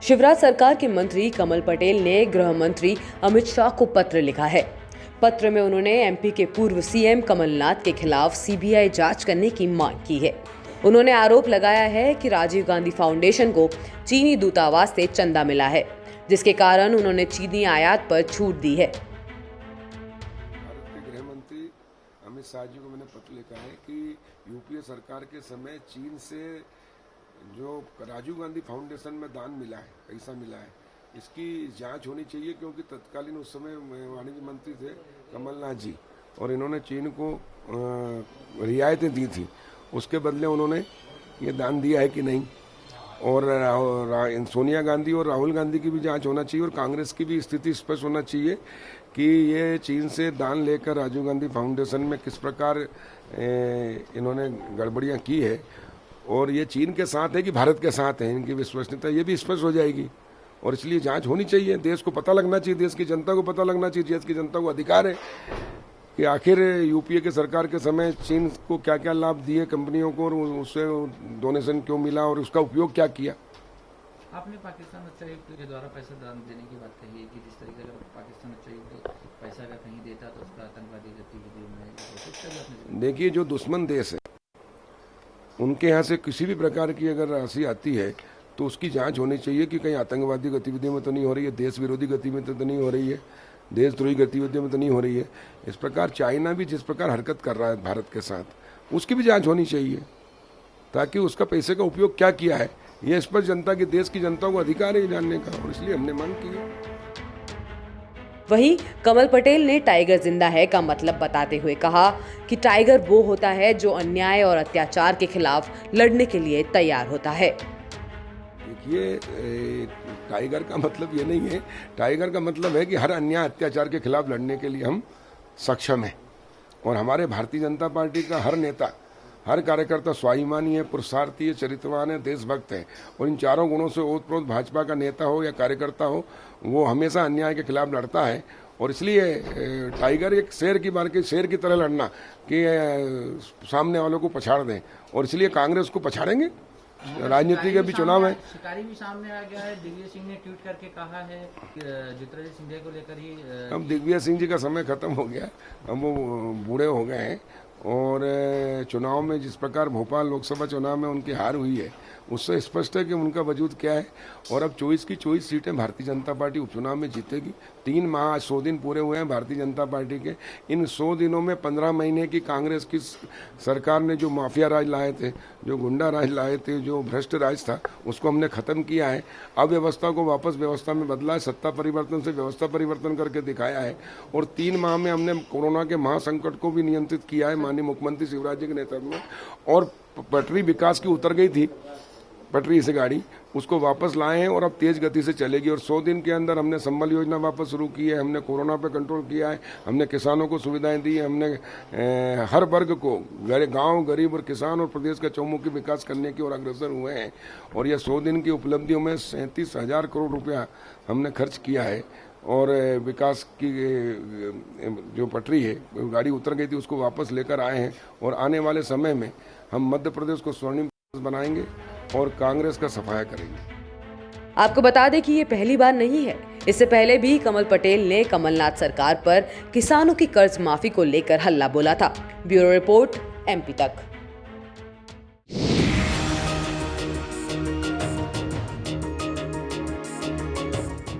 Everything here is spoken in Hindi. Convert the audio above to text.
शिवराज सरकार के मंत्री कमल पटेल ने गृह मंत्री अमित शाह को पत्र लिखा है। पत्र में उन्होंने एमपी के पूर्व सीएम कमलनाथ के खिलाफ सीबीआई जांच करने की मांग की है। उन्होंने आरोप लगाया है कि राजीव गांधी फाउंडेशन को चीनी दूतावास से चंदा मिला है, जिसके कारण उन्होंने चीनी आयात पर छूट दी है। भारत के गृह मंत्री अमित शाह जी को मैंने पत्र लिखा है कि यूपीए सरकार के समय चीन से जो राजीव गांधी फाउंडेशन में दान मिला है, पैसा मिला है, इसकी जांच होनी चाहिए, क्योंकि तत्कालीन उस समय वाणिज्य मंत्री थे कमलनाथ जी और इन्होंने चीन को रियायतें दी थी। उसके बदले उन्होंने ये दान दिया है कि नहीं। और सोनिया गांधी और राहुल गांधी की भी जांच होना चाहिए और कांग्रेस की भी स्थिति स्पष्ट होना चाहिए कि ये चीन से दान लेकर राजीव गांधी फाउंडेशन में किस प्रकार इन्होंने गड़बड़ियां की है और ये चीन के साथ है कि भारत के साथ है, इनकी विश्वसनीयता ये भी स्पष्ट हो जाएगी। और इसलिए जांच होनी चाहिए, देश को पता लगना चाहिए, देश की जनता को पता लगना चाहिए, देश की जनता को अधिकार है कि आखिर यूपीए के सरकार के समय चीन को क्या क्या लाभ दिए कंपनियों को और उससे डोनेशन क्यों मिला और उसका उपयोग क्या किया। आपने पाकिस्तान उच्चायुक्त के द्वारा पैसा दान देने की बात कही है कि जिस तरीके से पाकिस्तान उच्चायुक्त पैसा अगर कहीं देता तो उसका आतंकवादी गतिविधियों में। देखिए, जो दुश्मन देश है उनके यहाँ से किसी भी प्रकार की अगर राशि आती है तो उसकी जांच होनी चाहिए कि कहीं आतंकवादी गतिविधियों में तो नहीं हो रही है, देश विरोधी गतिविधियों तो नहीं हो रही है, देशद्रोही गतिविधियों में तो नहीं हो रही है। इस प्रकार चाइना भी जिस प्रकार हरकत कर रहा है भारत के साथ, उसकी भी जांच होनी चाहिए ताकि उसका पैसे का उपयोग क्या किया है ये स्पष्ट जनता की, देश की जनता को अधिकार है जानने का, और इसलिए हमने मांग की है। वहीं कमल पटेल ने टाइगर जिंदा है का मतलब बताते हुए कहा कि टाइगर वो होता है जो अन्याय और अत्याचार के खिलाफ लड़ने के लिए तैयार होता है। देखिए, टाइगर का मतलब ये नहीं है, टाइगर का मतलब है कि हर अन्याय अत्याचार के खिलाफ लड़ने के लिए हम सक्षम हैं। और हमारे भारतीय जनता पार्टी का हर नेता, हर कार्यकर्ता स्वाभिमानी है, पुरुषार्थी है, चरित्रवान है, देशभक्त है, और इन चारों गुणों से ओतप्रोत भाजपा का नेता हो या कार्यकर्ता हो, वो हमेशा अन्याय के खिलाफ लड़ता है। और इसलिए टाइगर एक शेर की तरह लड़ना कि सामने वालों को पछाड़ दें, और इसलिए कांग्रेस को पछाड़ेंगे। राजनीति के भी चुनाव है। शिकारी भी सामने आ गया है। दिग्विजय सिंह ने ट्वीट करके कहा है कि ज्योतिरादित्य सिंधिया को लेकर ही अब दिग्विजय सिंह जी का समय खत्म हो गया, अब वो बूढ़े हो गए हैं, और चुनाव में जिस प्रकार भोपाल लोकसभा चुनाव में उनकी हार हुई है उससे स्पष्ट है कि उनका वजूद क्या है। और अब 24 की 24 सीटें भारतीय जनता पार्टी उपचुनाव में जीतेगी। 3 माह, आज 100 दिन पूरे हुए हैं भारतीय जनता पार्टी के। इन 100 दिनों में 15 महीने की कांग्रेस की सरकार ने जो माफिया राज लाए थे, जो गुंडा राज लाए थे, जो भ्रष्ट राज था, उसको हमने खत्म किया है। अव्यवस्था को वापस व्यवस्था में बदला है, सत्ता परिवर्तन से व्यवस्था परिवर्तन करके दिखाया है। और 3 माह में हमने कोरोना के महासंकट को भी नियंत्रित किया है माननीय मुख्यमंत्री शिवराज जी के नेतृत्व में। और पटरी विकास की उतर गई थी, पटरी से गाड़ी, उसको वापस लाए हैं और अब तेज गति से चलेगी। और 100 दिन के अंदर हमने संबल योजना वापस शुरू की है, हमने कोरोना पे कंट्रोल किया है, हमने किसानों को सुविधाएं दी है, हमने हर वर्ग को, गांव, गरीब और किसान और प्रदेश का चौमुखी विकास करने की ओर अग्रसर हुए हैं। और यह 100 दिन की उपलब्धियों में 37,000 करोड़ रुपया हमने खर्च किया है। और विकास की जो पटरी है, गाड़ी उतर गई थी, उसको वापस लेकर आए हैं। और आने वाले समय में हम मध्य प्रदेश को स्वर्णिम बनाएंगे और कांग्रेस का सफाया करेंगे। आपको बता दें कि ये पहली बार नहीं है। इससे पहले भी कमल पटेल ने कमलनाथ सरकार पर किसानों की कर्ज माफी को लेकर हल्ला बोला था। ब्यूरो रिपोर्ट, एमपी तक।